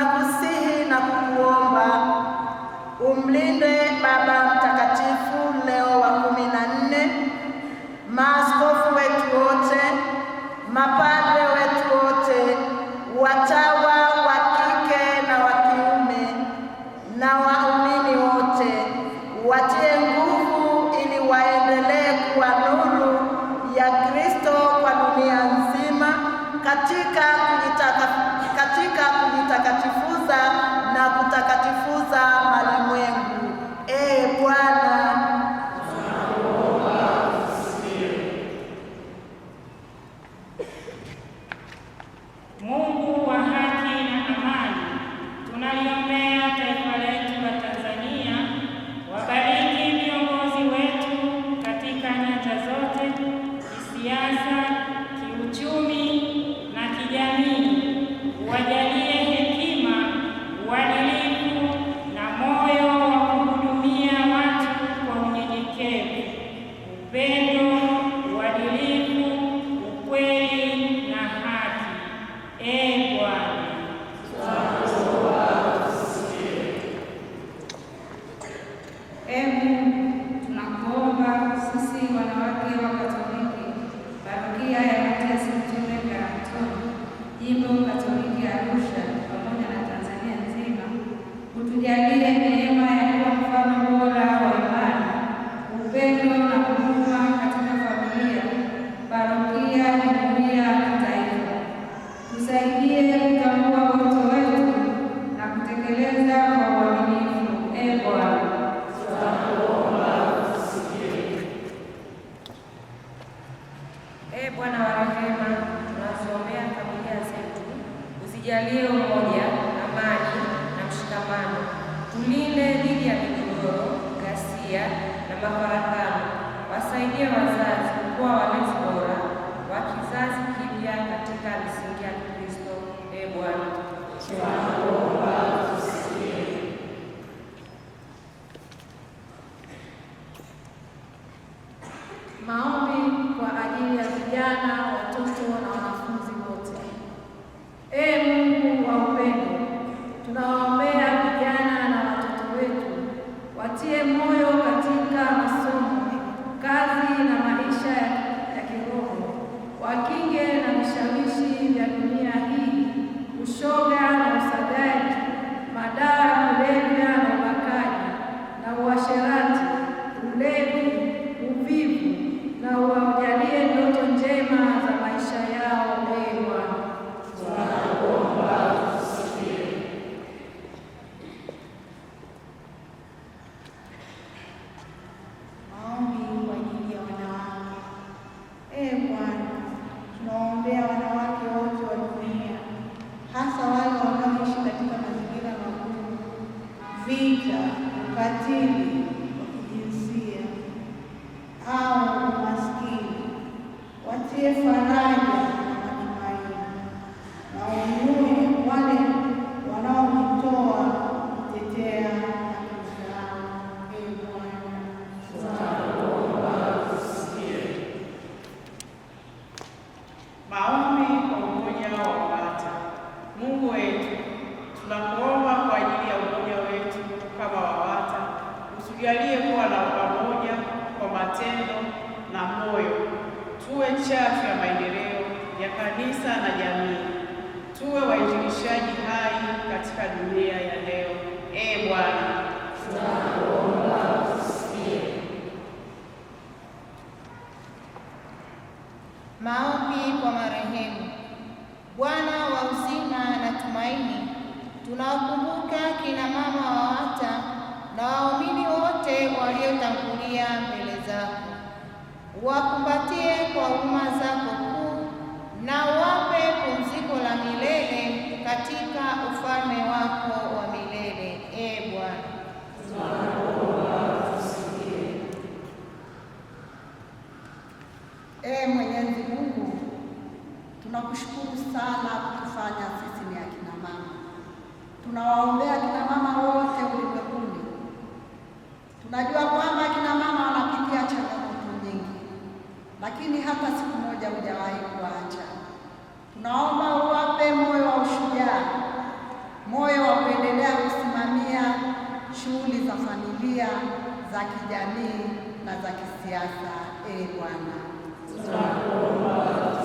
tunakusihi na kukuomba umlinde Baba Mtakatifu Leo wa 14, maaskofu wetu wote, mapadre wetu wote, watawa wa kike na wa kiume na waumini wote, watie nguvu ili waendelee kuwa nuru ya Kristo kwa dunia nzima katika kujitakatifuza na kutakatifuza malimwengu. Ee Bwana, Mungu wa haki na amani, tunaliombea taifa letu la Tanzania. Wabariki viongozi wetu katika nyanja zote, kisiasa, kiuchumi na kijamii. Wajalie hekima, uadilifu na moyo wa kuhudumia watu kwa unyenyekevu, upendo, uadilifu, ukweli na haki. Ee Bwana, tunakuomba sisi wanawake wa Katoliki, Parokia ya Matiasi Mtume Karamtoni, Jimbo Katoliki Arusha pamoja na Tanzania nzima, utujalie neema ya kuwa mfano bora wa imani, upendo na huruma katika familia, parokia, jumuiya na taifa. Tusaidie kutambua wito wetu na kutekeleza kwa uaminifu. Ee Bwana, Ee Bwana wa rehema, tunaziombea familia zetu, usijalie umoja, amani na mshikamano. Tulinde dhidi ya migogoro, ghasia na mafarakano. Wasaidie wazazi kuwa walezi bora wa kizazi kipya katika misingi ya Kristo. Ee Bwana, maombi kwa ajili ya vijana, watoto na wanafunzi wote. Ee Mungu wa upendo, tunawaombea vijana na watoto wetu, watie moyo katika masomo, kazi na maisha ya kiroho, wakinge na vishawishi vya dunia hii, ushoga na usagaji, madawa ya kulevya na ubakaji na uasherati, ulevi, uvivu, na uwajalie ndoto njema za maisha yao. Ee Bwana, maombi kwa ajili ya wanawake. Ee Bwana, tunawaombea wanawake wote wa dunia, hasa wale wanaoishi katika mazingira magumu, vita, ukatili wa kijinsia au umaskini. Watie faraja na matumaini, na wainue wale wanaojitoa kutetea haki zao. Ee Bwana, maombi kwa umoja wa WAWATA. Mungu wetu, tunakuomba kwa ajili ya umoja wetu kama WAWATA, utujalie kuwa na pamoja kwa matendo na moyo, tuwe chachu ya maendeleo ya kanisa na jamii, tuwe wainjilishaji hai katika dunia ya leo. Ee Bwana, tunakuomba usikie. maombi kwa marehemu. Bwana wa uzima na tumaini, tunawakumbuka kina mama wa WAWATA na waumini wote waliotangulia mbele zako. Wakumbatie kwa huruma zako kuu na wape pumziko la milele katika ufalme wako wa milele. Ee Bwana, Ee Mwenyezi Mungu, tunakushukuru sana kutufanya sisi ni akina mama. Tunawaombea akina mama wote ulimwenguni. Tunajua kwamba akina mama wanapitia changamoto nyingi, lakini hata siku moja hujawahi kuacha. Tunaomba uwape moyo wa ushujaa, moyo za kijamii na za kisiasa. Ee Bwana, tunakuomba.